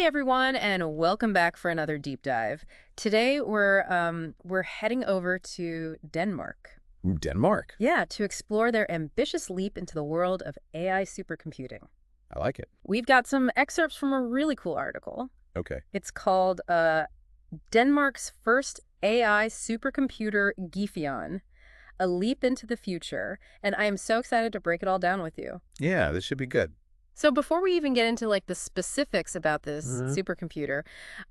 everyone, and welcome back for another deep dive. Today we're heading over to Denmark. Ooh, Denmark. Yeah, to explore their ambitious leap into the world of AI supercomputing. I like it. We've got some excerpts from a really cool article. Okay. It's called Denmark's First AI Supercomputer Gefion, A Leap into the Future, and I am so excited to break it all down with you. Yeah, this should be good. So before we even get into like the specifics about this supercomputer,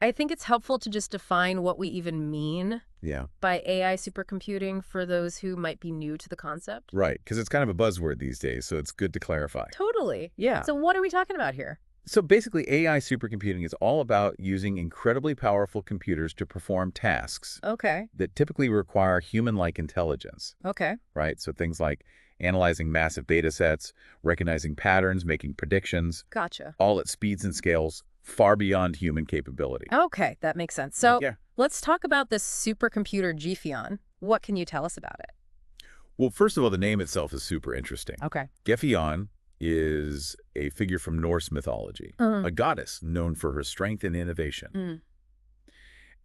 I think it's helpful to just define what we even mean by AI supercomputing for those who might be new to the concept. Right, because it's kind of a buzzword these days, so it's good to clarify. Totally. Yeah. So what are we talking about here? So basically, AI supercomputing is all about using incredibly powerful computers to perform tasks that typically require human-like intelligence. Right? So things like analyzing massive data sets, recognizing patterns, making predictions. Gotcha. All at speeds and scales far beyond human capability. Okay, that makes sense. So let's talk about this supercomputer Gefion. What can you tell us about it? Well, first of all, the name itself is super interesting. Geffion is a figure from Norse mythology, a goddess known for her strength and innovation.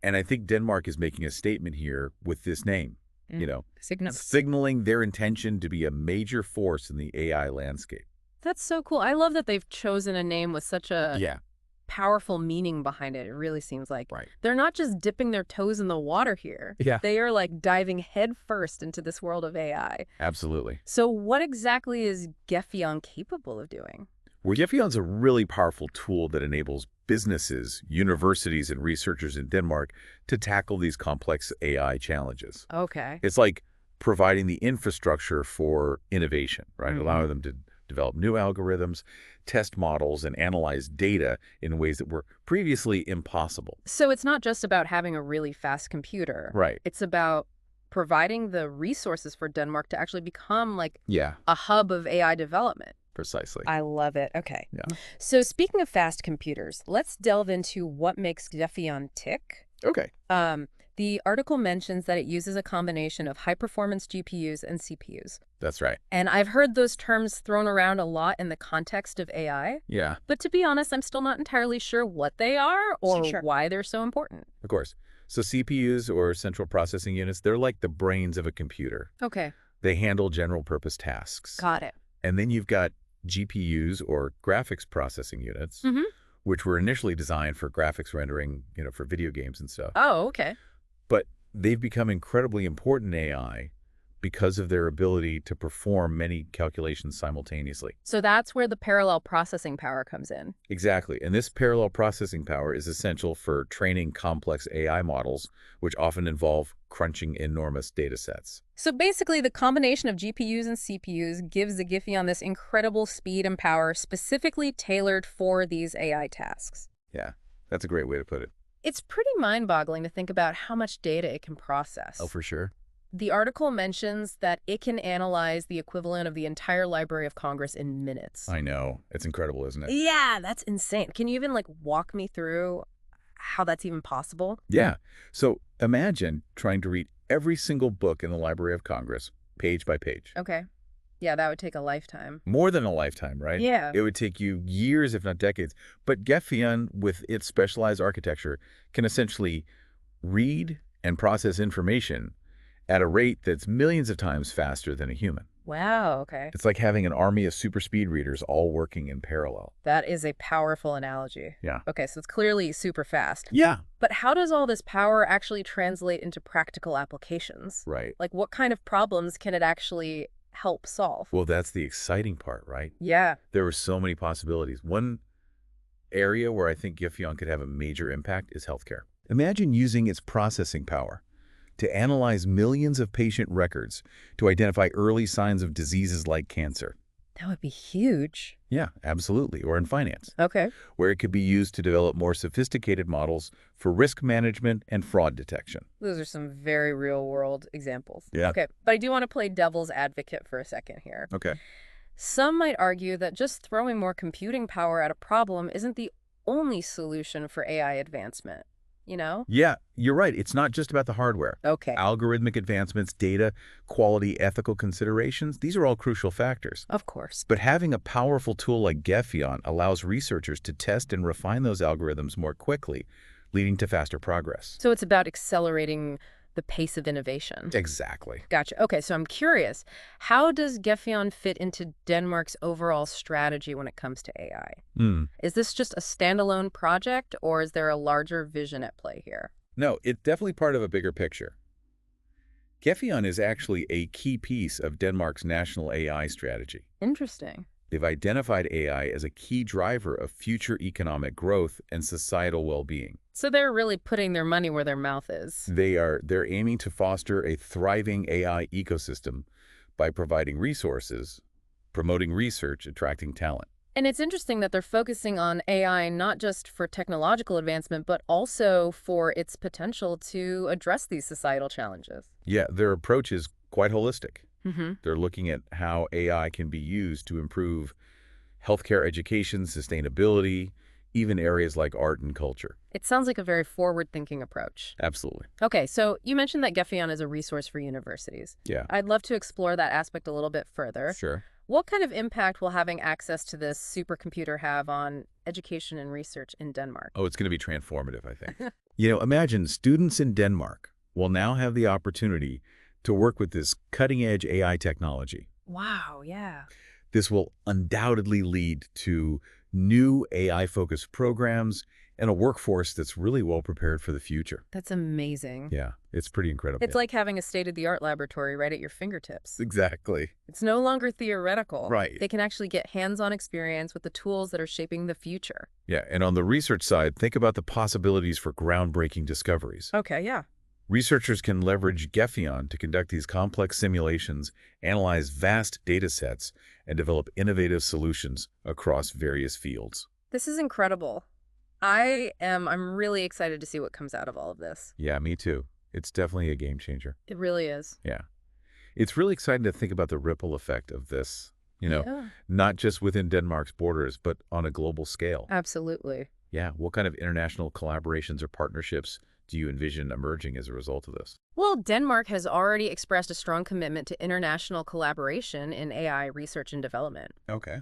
And I think Denmark is making a statement here with this name. You know, signaling their intention to be a major force in the AI landscape. That's so cool. I love that they've chosen a name with such a powerful meaning behind it. It really seems like they're not just dipping their toes in the water here. They are like diving headfirst into this world of AI. Absolutely. So what exactly is Gefion capable of doing? Well, Gefion's a really powerful tool that enables businesses, universities, and researchers in Denmark to tackle these complex AI challenges. It's like providing the infrastructure for innovation, right? Allowing them to develop new algorithms, test models, and analyze data in ways that were previously impossible. So it's not just about having a really fast computer. Right. It's about providing the resources for Denmark to actually become like a hub of AI development. Precisely. I love it. Okay. So speaking of fast computers, let's delve into what makes Gefion tick. The article mentions that it uses a combination of high-performance GPUs and CPUs. That's right. And I've heard those terms thrown around a lot in the context of AI. But to be honest, I'm still not entirely sure what they are or why they're so important. Of course. So CPUs, or central processing units, they're like the brains of a computer. They handle general-purpose tasks. Got it. And then you've got GPUs, or graphics processing units, which were initially designed for graphics rendering, for video games and stuff. But they've become incredibly important in AI because of their ability to perform many calculations simultaneously. So that's where the parallel processing power comes in. Exactly. And this parallel processing power is essential for training complex AI models, which often involve crunching enormous data sets. So basically, the combination of GPUs and CPUs gives the Geffion this incredible speed and power specifically tailored for these AI tasks. Yeah, that's a great way to put it. It's pretty mind-boggling to think about how much data it can process. Oh, for sure. The article mentions that it can analyze the equivalent of the entire Library of Congress in minutes. I know. It's incredible, isn't it? Yeah, that's insane. Can you even walk me through how that's even possible? Yeah. So imagine trying to read every single book in the Library of Congress, page by page. Yeah, that would take a lifetime. More than a lifetime, right? Yeah. It would take you years, if not decades. But Geffion, with its specialized architecture, can essentially read and process information at a rate that's millions of times faster than a human. Wow, It's like having an army of super speed readers all working in parallel. That is a powerful analogy. Okay, so it's clearly super fast. But how does all this power actually translate into practical applications? Right. Like, what kind of problems can it actually help solve? Well, that's the exciting part, right? Yeah. There were so many possibilities. One area where I think Geffion could have a major impact is healthcare. Imagine using its processing power to analyze millions of patient records to identify early signs of diseases like cancer. That would be huge. Yeah, absolutely. Or in finance. Where it could be used to develop more sophisticated models for risk management and fraud detection. Those are some very real-world examples. Yeah. Okay, but I do want to play devil's advocate for a second here. Some might argue that just throwing more computing power at a problem isn't the only solution for AI advancement. you know? Yeah, you're right. It's not just about the hardware. Okay. Algorithmic advancements, data, quality, ethical considerations, these are all crucial factors. Of course. But having a powerful tool like Gefion allows researchers to test and refine those algorithms more quickly, leading to faster progress. So it's about accelerating the pace of innovation. Exactly. Gotcha. Okay, so I'm curious, how does Geffion fit into Denmark's overall strategy when it comes to AI? Is this just a standalone project, or is there a larger vision at play here? No, it's definitely part of a bigger picture. Gefion is actually a key piece of Denmark's national AI strategy. Interesting. They've identified AI as a key driver of future economic growth and societal well-being. So they're really putting their money where their mouth is. They're aiming to foster a thriving AI ecosystem by providing resources, promoting research, attracting talent. And it's interesting that they're focusing on AI not just for technological advancement, but also for its potential to address these societal challenges. Yeah, their approach is quite holistic. Mm-hmm. They're looking at how AI can be used to improve healthcare, education, sustainability, even areas like art and culture. It sounds like a very forward-thinking approach. Absolutely. Okay, so you mentioned that Geffion is a resource for universities. Yeah. I'd love to explore that aspect a little bit further. Sure. What kind of impact will having access to this supercomputer have on education and research in Denmark? Oh, it's going to be transformative, I think. Imagine students in Denmark will now have the opportunity to work with this cutting-edge AI technology. Wow, yeah. This will undoubtedly lead to new AI-focused programs and a workforce that's really well prepared for the future. That's amazing. Yeah, it's pretty incredible. It's like having a state-of-the-art laboratory right at your fingertips. Exactly. It's no longer theoretical. Right. They can actually get hands-on experience with the tools that are shaping the future. Yeah, and on the research side, think about the possibilities for groundbreaking discoveries. Okay, yeah. Researchers can leverage Gefion to conduct these complex simulations, analyze vast data sets, and develop innovative solutions across various fields. This is incredible. I'm really excited to see what comes out of all of this. Yeah, me too. It's definitely a game changer. It really is. Yeah. It's really exciting to think about the ripple effect of this, not just within Denmark's borders, but on a global scale. Absolutely. Yeah. What kind of international collaborations or partnerships do you envision emerging as a result of this? Well, Denmark has already expressed a strong commitment to international collaboration in AI research and development. Okay.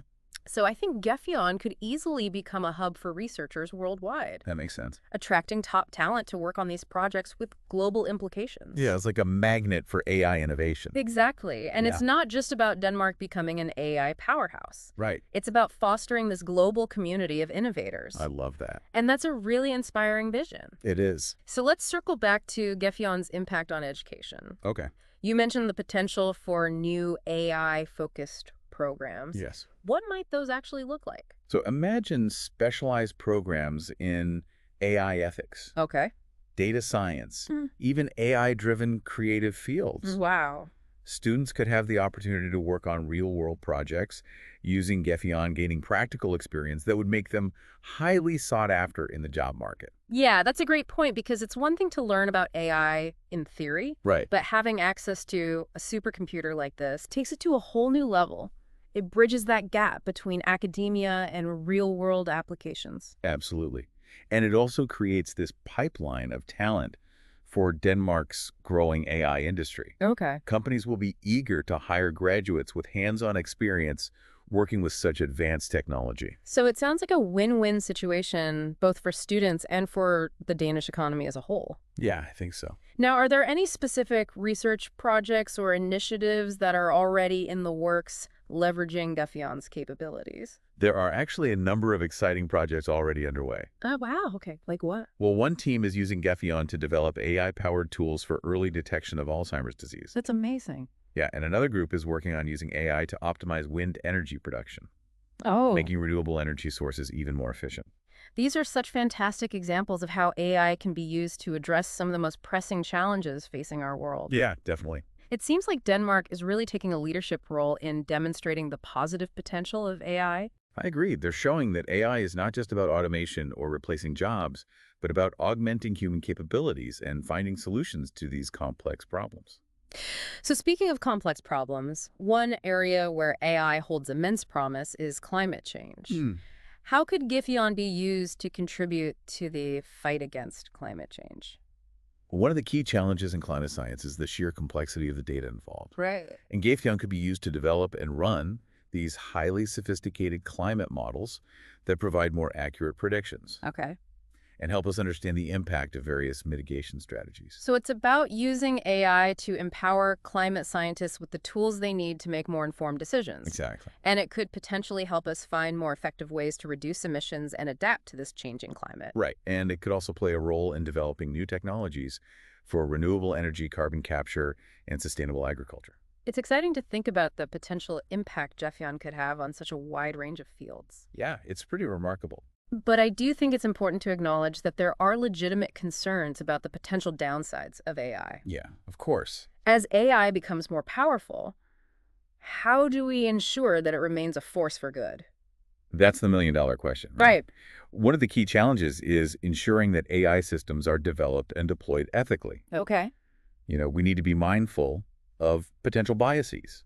So I think Geffion could easily become a hub for researchers worldwide. That makes sense. Attracting top talent to work on these projects with global implications. Yeah, it's like a magnet for AI innovation. Exactly. And it's not just about Denmark becoming an AI powerhouse. Right. It's about fostering this global community of innovators. I love that. And that's a really inspiring vision. It is. So let's circle back to Gefion's impact on education. Okay. You mentioned the potential for new AI-focused programs. Yes. What might those actually look like? So imagine specialized programs in AI ethics, Okay. data science, even AI-driven creative fields. Wow. Students could have the opportunity to work on real-world projects using Gefion, gaining practical experience that would make them highly sought after in the job market. Yeah, that's a great point because it's one thing to learn about AI in theory, Right. but having access to a supercomputer like this takes it to a whole new level. It bridges that gap between academia and real-world applications. Absolutely. And it also creates this pipeline of talent for Denmark's growing AI industry. Okay. Companies will be eager to hire graduates with hands-on experience working with such advanced technology. So it sounds like a win-win situation both for students and for the Danish economy as a whole. Yeah, I think so. Now, are there any specific research projects or initiatives that are already in the works leveraging Gefion's capabilities? There are actually a number of exciting projects already underway. Oh, wow. Okay. Like what? Well, one team is using Gefion to develop AI-powered tools for early detection of Alzheimer's disease. That's amazing. Yeah, and another group is working on using AI to optimize wind energy production, making renewable energy sources even more efficient. These are such fantastic examples of how AI can be used to address some of the most pressing challenges facing our world. Yeah, definitely. It seems like Denmark is really taking a leadership role in demonstrating the positive potential of AI. I agree. They're showing that AI is not just about automation or replacing jobs, but about augmenting human capabilities and finding solutions to these complex problems. So speaking of complex problems, one area where AI holds immense promise is climate change. How could Gefion be used to contribute to the fight against climate change? One of the key challenges in climate science is the sheer complexity of the data involved. Right. And Gefion could be used to develop and run these highly sophisticated climate models that provide more accurate predictions. Okay. And help us understand the impact of various mitigation strategies. So it's about using AI to empower climate scientists with the tools they need to make more informed decisions. Exactly. And it could potentially help us find more effective ways to reduce emissions and adapt to this changing climate. Right. And it could also play a role in developing new technologies for renewable energy, carbon capture, and sustainable agriculture. It's exciting to think about the potential impact Geffion could have on such a wide range of fields. Yeah, it's pretty remarkable. But I do think it's important to acknowledge that there are legitimate concerns about the potential downsides of AI. Yeah, of course. As AI becomes more powerful, how do we ensure that it remains a force for good? That's the million-dollar question. Right. One of the key challenges is ensuring that AI systems are developed and deployed ethically. Okay. We need to be mindful of potential biases,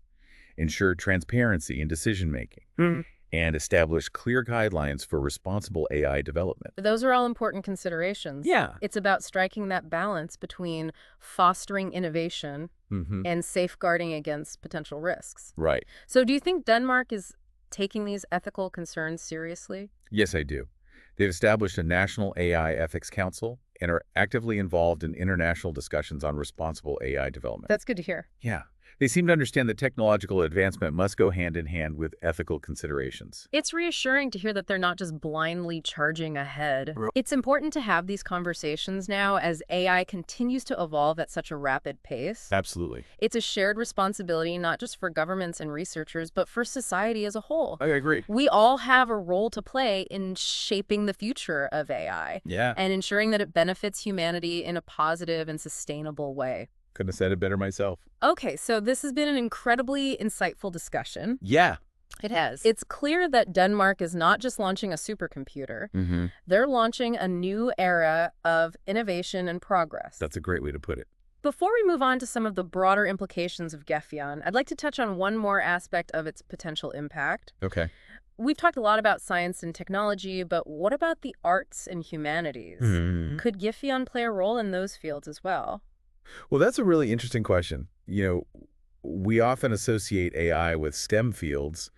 ensure transparency in decision-making, and establish clear guidelines for responsible AI development. Those are all important considerations. Yeah. It's about striking that balance between fostering innovation and safeguarding against potential risks. Right. So do you think Denmark is taking these ethical concerns seriously? Yes, I do. They've established a national AI ethics council and are actively involved in international discussions on responsible AI development. That's good to hear. Yeah. They seem to understand that technological advancement must go hand in hand with ethical considerations. It's reassuring to hear that they're not just blindly charging ahead. It's important to have these conversations now as AI continues to evolve at such a rapid pace. Absolutely. It's a shared responsibility not just for governments and researchers, but for society as a whole. I agree. We all have a role to play in shaping the future of AI. Yeah. And ensuring that it benefits humanity in a positive and sustainable way. Couldn't have said it better myself. Okay, so this has been an incredibly insightful discussion. Yeah. It has. It's clear that Denmark is not just launching a supercomputer. They're launching a new era of innovation and progress. That's a great way to put it. Before we move on to some of the broader implications of Geffion, I'd like to touch on one more aspect of its potential impact. Okay. We've talked a lot about science and technology, but what about the arts and humanities? Could Geffion play a role in those fields as well? Well, that's a really interesting question. We often associate AI with STEM fields,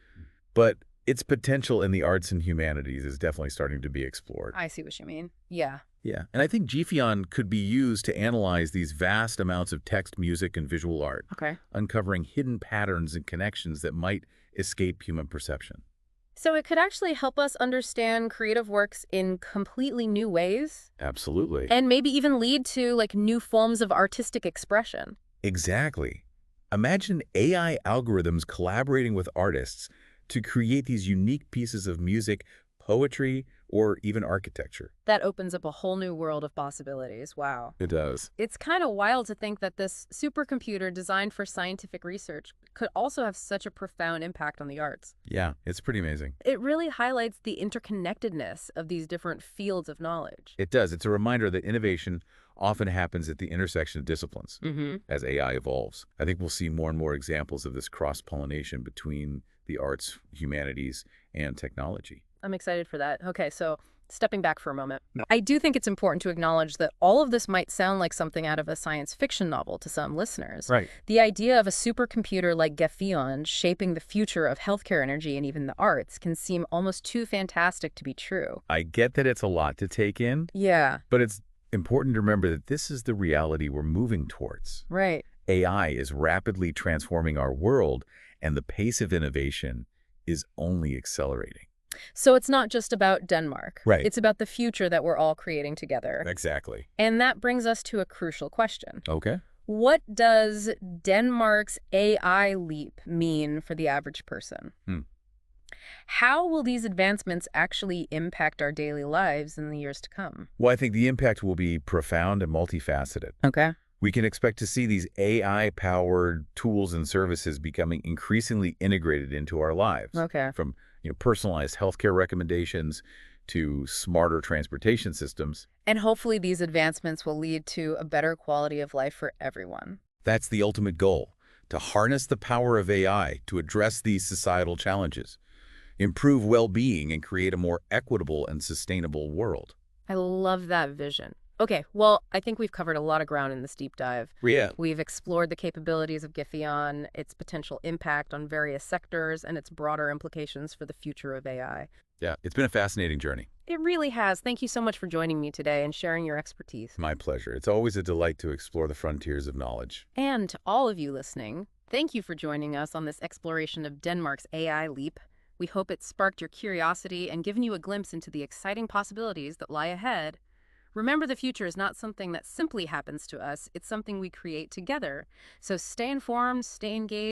but its potential in the arts and humanities is definitely starting to be explored. I see what you mean. Yeah. Yeah. And I think Gefion could be used to analyze these vast amounts of text, music, and visual art, uncovering hidden patterns and connections that might escape human perception. So it could actually help us understand creative works in completely new ways. Absolutely. And maybe even lead to new forms of artistic expression. Exactly. Imagine AI algorithms collaborating with artists to create these unique pieces of music, poetry, or even architecture. That opens up a whole new world of possibilities. Wow. It does. It's kind of wild to think that this supercomputer designed for scientific research could also have such a profound impact on the arts. Yeah, it's pretty amazing. It really highlights the interconnectedness of these different fields of knowledge. It does. It's a reminder that innovation often happens at the intersection of disciplines as AI evolves. I think we'll see more and more examples of this cross-pollination between the arts, humanities, and technology. I'm excited for that. Okay, so stepping back for a moment, I do think it's important to acknowledge that all of this might sound like something out of a science fiction novel to some listeners. Right. The idea of a supercomputer like Gefion shaping the future of healthcare energy and even the arts can seem almost too fantastic to be true. I get that it's a lot to take in. Yeah. But it's important to remember that this is the reality we're moving towards. Right. AI is rapidly transforming our world, and the pace of innovation is only accelerating. So it's not just about Denmark. Right. It's about the future that we're all creating together. Exactly. And that brings us to a crucial question. Okay. What does Denmark's AI leap mean for the average person? How will these advancements actually impact our daily lives in the years to come? Well, I think the impact will be profound and multifaceted. Okay. We can expect to see these AI-powered tools and services becoming increasingly integrated into our lives. Okay. From personalized healthcare recommendations to smarter transportation systems. And hopefully these advancements will lead to a better quality of life for everyone. That's the ultimate goal, to harness the power of AI to address these societal challenges. improve well-being, and create a more equitable and sustainable world. I love that vision. Okay, well, I think we've covered a lot of ground in this deep dive. Yeah. We've explored the capabilities of Gefion, its potential impact on various sectors, and its broader implications for the future of AI. Yeah, it's been a fascinating journey. It really has. Thank you so much for joining me today and sharing your expertise. My pleasure. It's always a delight to explore the frontiers of knowledge. And to all of you listening, thank you for joining us on this exploration of Denmark's AI leap. We hope it sparked your curiosity and given you a glimpse into the exciting possibilities that lie ahead. Remember, the future is not something that simply happens to us. It's something we create together. So stay informed, stay engaged.